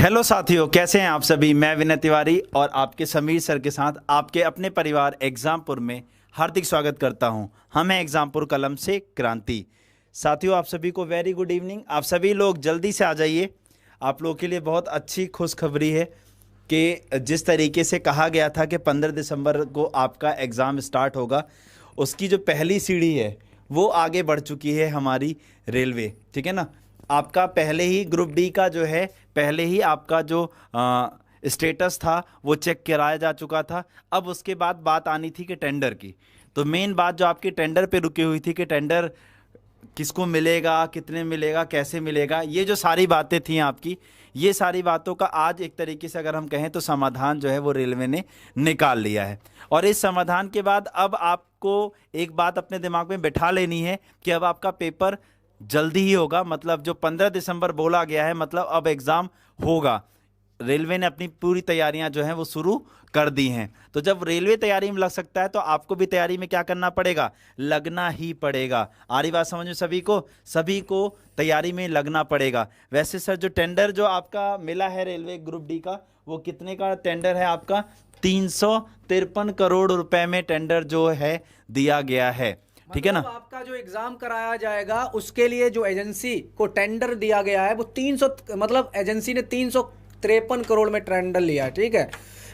Hello साथियों, कैसे हैं आप सभी। मैं विनय तिवारी और आपके समीर सर के साथ आपके अपने परिवार एग्जामपुर में हार्दिक स्वागत करता हूं। हम हैं एग्जामपुर कलम से क्रांति। साथियों, आप सभी को वेरी गुड इवनिंग। आप सभी लोग जल्दी से आ जाइए। आप लोगों के लिए बहुत अच्छी खुशखबरी है कि जिस तरीके से कहा गया था कि 15 दिसंबर को आपका एग्ज़ाम स्टार्ट होगा, उसकी जो पहली सीढ़ी है वो आगे बढ़ चुकी है हमारी रेलवे। ठीक है ना। आपका पहले ही ग्रुप डी का जो है, पहले ही आपका जो स्टेटस था वो चेक कराया जा चुका था। अब उसके बाद बात आनी थी कि टेंडर की। तो मेन बात जो आपकी टेंडर पे रुकी हुई थी कि टेंडर किसको मिलेगा, कितने मिलेगा, कैसे मिलेगा, ये जो सारी बातें थी आपकी, ये सारी बातों का आज एक तरीके से अगर हम कहें तो समाधान जो है वो रेलवे ने निकाल लिया है। और इस समाधान के बाद अब आपको एक बात अपने दिमाग में बैठा लेनी है कि अब आपका पेपर जल्दी ही होगा। मतलब जो 15 दिसंबर बोला गया है, मतलब अब एग्ज़ाम होगा। रेलवे ने अपनी पूरी तैयारियां जो हैं वो शुरू कर दी हैं। तो जब रेलवे तैयारी में लग सकता है तो आपको भी तैयारी में क्या करना पड़ेगा, लगना ही पड़ेगा। आ रही बात समझ में सभी को तैयारी में लगना पड़ेगा। वैसे सर, जो टेंडर जो आपका मिला है रेलवे ग्रुप डी का, वो कितने का टेंडर है आपका? 353 करोड़ रुपए में टेंडर जो है दिया गया है। ठीक है ना। आपका जो एग्जाम कराया जाएगा उसके लिए जो एजेंसी को टेंडर दिया गया है वो 300, मतलब एजेंसी ने 353 करोड़ में टेंडर लिया है। ठीक है।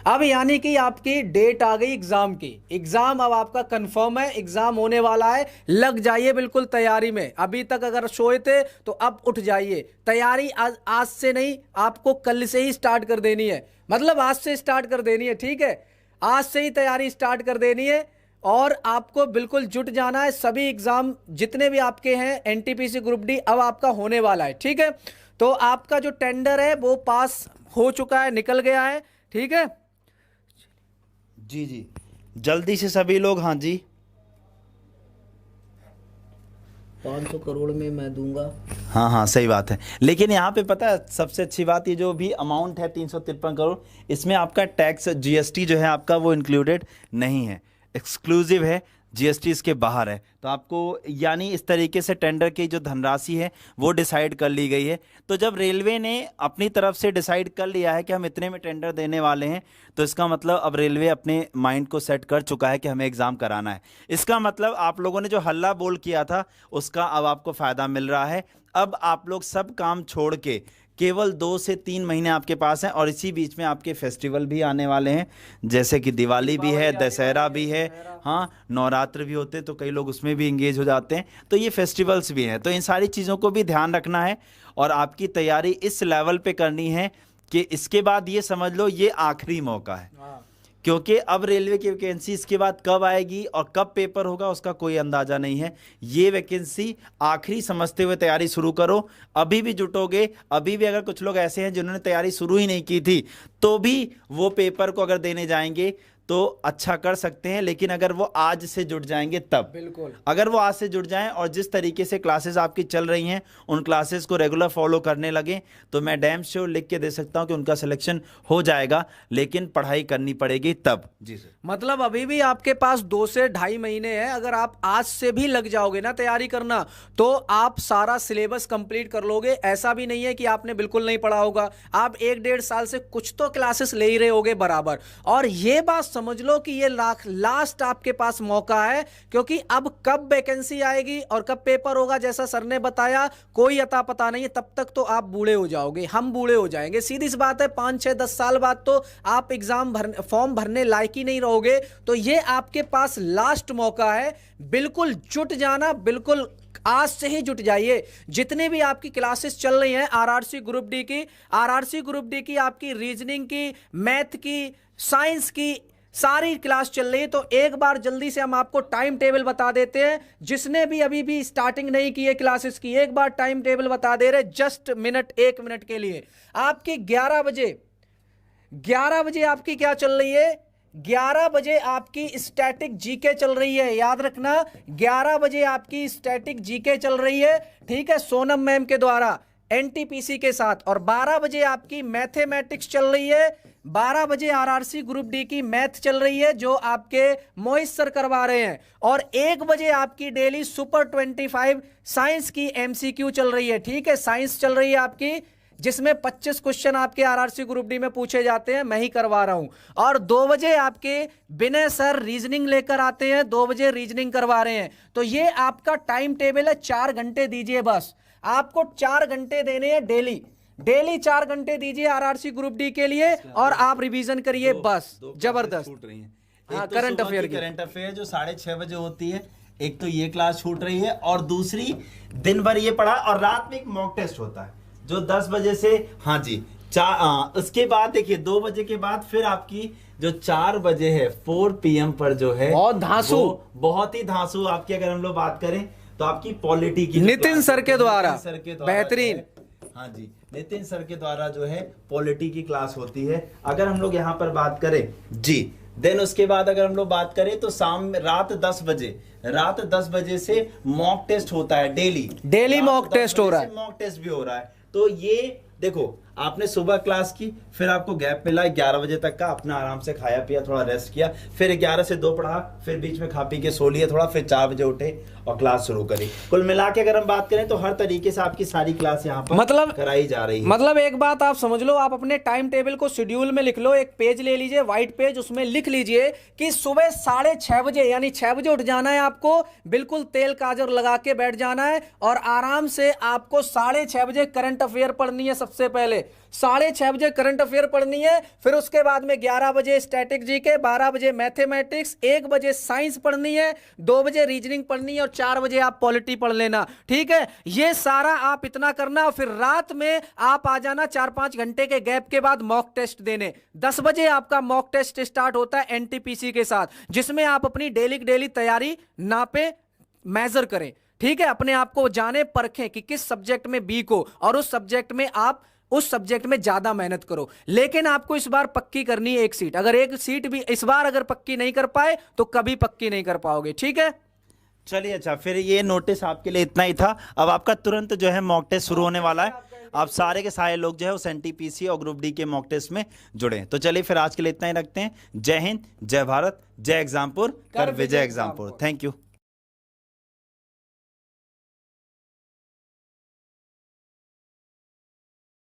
अब यानी कि आपकी डेट आ गई एग्जाम की। एग्जाम अब आपका कंफर्म है, एग्जाम होने वाला है। लग जाइए बिल्कुल तैयारी में। अभी तक अगर सोए थे तो अब उठ जाइए। तैयारी आज से नहीं, आपको कल से ही स्टार्ट कर देनी है। मतलब आज से स्टार्ट कर देनी है। ठीक है, आज से ही तैयारी स्टार्ट कर देनी है और आपको बिल्कुल जुट जाना है। सभी एग्जाम जितने भी आपके हैं एनटीपीसी ग्रुप डी अब आपका होने वाला है। ठीक है, तो आपका जो टेंडर है वो पास हो चुका है, निकल गया है। ठीक है जी जी, जल्दी से सभी लोग। हाँ जी, 500 करोड़ में मैं दूंगा। हाँ हाँ, सही बात है। लेकिन यहाँ पे पता है सबसे अच्छी बात, ये जो भी अमाउंट है 353 करोड़, इसमें आपका टैक्स जीएसटी जो है आपका वो इंक्लूडेड नहीं है, एक्सक्लूसिव है। जीएसटी इसके बाहर है। तो आपको यानी इस तरीके से टेंडर की जो धनराशि है वो डिसाइड कर ली गई है। तो जब रेलवे ने अपनी तरफ से डिसाइड कर लिया है कि हम इतने में टेंडर देने वाले हैं, तो इसका मतलब अब रेलवे अपने माइंड को सेट कर चुका है कि हमें एग्ज़ाम कराना है। इसका मतलब आप लोगों ने जो हल्ला बोल किया था उसका अब आपको फ़ायदा मिल रहा है। अब आप लोग सब काम छोड़ के केवल 2 से 3 महीने आपके पास हैं, और इसी बीच में आपके फेस्टिवल भी आने वाले हैं, जैसे कि दिवाली भी है, दशहरा भी है, हाँ, नवरात्र भी होते हैं, तो कई लोग उसमें भी इंगेज हो जाते हैं। तो ये फेस्टिवल्स भी हैं, तो इन सारी चीज़ों को भी ध्यान रखना है और आपकी तैयारी इस लेवल पे करनी है कि इसके बाद ये समझ लो ये आखिरी मौका है। क्योंकि अब रेलवे की वैकेंसी इसके बाद कब आएगी और कब पेपर होगा उसका कोई अंदाजा नहीं है। ये वैकेंसी आखिरी समझते हुए तैयारी शुरू करो। अभी भी जुटोगे, अभी भी अगर कुछ लोग ऐसे हैं जिन्होंने तैयारी शुरू ही नहीं की थी, तो भी वो पेपर को अगर देने जाएंगे तो अच्छा कर सकते हैं। लेकिन अगर वो आज से जुट जाएंगे तब, बिल्कुल अगर वो आज से जुट जाएं और जिस तरीके से क्लासेस आपकी चल रही हैं उन क्लासेस को रेगुलर फॉलो करने लगे, तो मैं डैम श्योर लिख के दे सकता हूं कि उनका सिलेक्शन हो जाएगा। लेकिन पढ़ाई करनी पड़ेगी तब। जी सर। मतलब अभी भी आपके पास 2 से 2.5 महीने हैं। अगर आप आज से भी लग जाओगे ना तैयारी करना, तो आप सारा सिलेबस कंप्लीट कर लोगे। ऐसा भी नहीं है कि आपने बिल्कुल नहीं पढ़ा होगा। आप 1-1.5 साल से कुछ तो क्लासेस ले ही रहे होगे बराबर। और ये बात समझ लो कि ये लास्ट आपके पास मौका है, क्योंकि अब कब वैकेंसी आएगी और कब पेपर होगा, जैसा सर ने बताया, कोई अता पता नहीं है। तब तक तो आप बूढ़े हो जाओगे, हम बूढ़े हो जाएंगे। सीधी सी बात है, 5-6-10 साल बाद तो आप एग्जाम फॉर्म भरने लायक ही नहीं रहोगे। तो ये आपके पास लास्ट मौका है। बिल्कुल जुट जाना, बिल्कुल आज से ही जुट जाइए। जितने भी आपकी क्लासेस चल रही हैं आरआरसी ग्रुप डी की आपकी रीजनिंग की, मैथ की, साइंस की सारी क्लास चल रही है। तो एक बार जल्दी से हम आपको टाइम टेबल बता देते हैं। जिसने भी अभी भी स्टार्टिंग नहीं की है क्लासेस की, एक बार टाइम टेबल बता दे रहे, जस्ट 1 मिनट के लिए। आपकी 11 बजे आपकी क्या चल रही है? 11 बजे आपकी स्टैटिक जीके चल रही है। याद रखना, 11 बजे आपकी स्टैटिक जीके चल रही है। ठीक है, सोनम मैम के द्वारा एनटीपीसी के साथ। और 12 बजे आपकी मैथमेटिक्स चल रही है। 12 बजे आरआरसी ग्रुप डी की मैथ चल रही है जो आपके मोहित सर करवा रहे हैं। और 1 बजे आपकी डेली सुपर 25 साइंस की एमसीक्यू चल रही है। ठीक है, साइंस चल रही है आपकी जिसमें 25 क्वेश्चन आपके आरआरसी ग्रुप डी में पूछे जाते हैं, मैं ही करवा रहा हूं। और 2 बजे आपके विनय सर रीजनिंग लेकर आते हैं, 2 बजे रीजनिंग करवा रहे हैं। तो ये आपका टाइम टेबल है, 4 घंटे दीजिए बस, आपको 4 घंटे देने हैं डेली, डेली 4 घंटे दीजिए आरआरसी ग्रुप डी के लिए, और आप रिवीजन करिए बस, जबरदस्त। छूट रही है, हाँ, एक तो करंट सुबह अफेयर की करंट अफेयर जो 6:30 बजे होती है, एक तो ये क्लास छूट रही है, और दूसरी दिन भर ये पढ़ा, और रात में एक मॉक टेस्ट होता है जो 10 बजे से, हाँ जी, उसके बाद देखिए 2 बजे के बाद फिर आपकी जो 4 बजे है 4 PM पर जो है बहुत धांसू, बहुत ही धांसू आपकी, अगर हम लोग बात करें तो आपकी पॉलिटी की नितिन सर के द्वारा बेहतरीन, हाँ जी, नितिन सर के द्वारा जो है पॉलिटी की क्लास होती है। अगर हम लोग यहाँ पर बात करें जी, देन उसके बाद अगर हम लोग बात करें तो रात 10 बजे से मॉक टेस्ट होता है, डेली मॉक टेस्ट हो रहा है, मॉक टेस्ट भी हो रहा है। तो ये देखो, आपने सुबह क्लास की, फिर आपको गैप मिला 11 बजे तक का, अपना आराम से खाया पिया, थोड़ा रेस्ट किया, फिर 11 से 2 पढ़ा, फिर बीच में खा पी के सो लिया थोड़ा, फिर 4 बजे उठे और क्लास शुरू करी। कुल मिला के अगर हम बात करें तो हर तरीके से आपकी सारी क्लास यहाँ पर मतलब कराई जा रही है। मतलब एक बात आप समझ लो, आप अपने टाइम टेबल को शेड्यूल में लिख लो, एक पेज ले लीजिए, व्हाइट पेज, उसमें लिख लीजिए कि सुबह 6:30 बजे, यानी 6 बजे उठ जाना है आपको, बिल्कुल तेल काजर लगा के बैठ जाना है, और आराम से आपको 6:30 बजे करंट अफेयर पढ़नी है। सबसे पहले 6:30 बजे करंट अफेयर पढ़नी है, फिर उसके बाद में 11 बजे स्टैटिक जीके, 12 बजे मैथमेटिक्स, 1 बजे साइंस पढ़नी है, 2 बजे रीजनिंग पढ़नी है, और 4 बजे आप पॉलिटी पढ़ लेना। ठीक है, ये सारा आप इतना करना, और फिर रात में आप आ जाना 4-5 घंटे के गैप के बाद मॉक टेस्ट देने। 10 बजे आपका मॉक टेस्ट स्टार्ट होता है एनटीपीसी के साथ, जिसमें आप अपनी डेली तैयारी नापे, मेजर करें। ठीक है, अपने आप को जाने परखें कि किस सब्जेक्ट में वीक हो, और उस सब्जेक्ट में आप उस सब्जेक्ट में ज्यादा मेहनत करो। लेकिन आपको इस बार पक्की करनी है 1 सीट, अगर 1 सीट भी इस बार अगर पक्की नहीं कर पाए तो कभी पक्की नहीं कर पाओगे। ठीक है, चलिए, अच्छा, फिर ये नोटिस आपके लिए इतना ही था। अब आपका तुरंत जो है मॉक टेस्ट शुरू होने वाला है, आप सारे के सारे लोग जो है उस एनटीपीसी और ग्रुप डी के मॉक टेस्ट में जुड़े। तो चलिए फिर आज के लिए इतना ही रखते हैं। जय हिंद, जय भारत, जय एग्जामपुर, कर विजय एग्जामपुर। Thank you.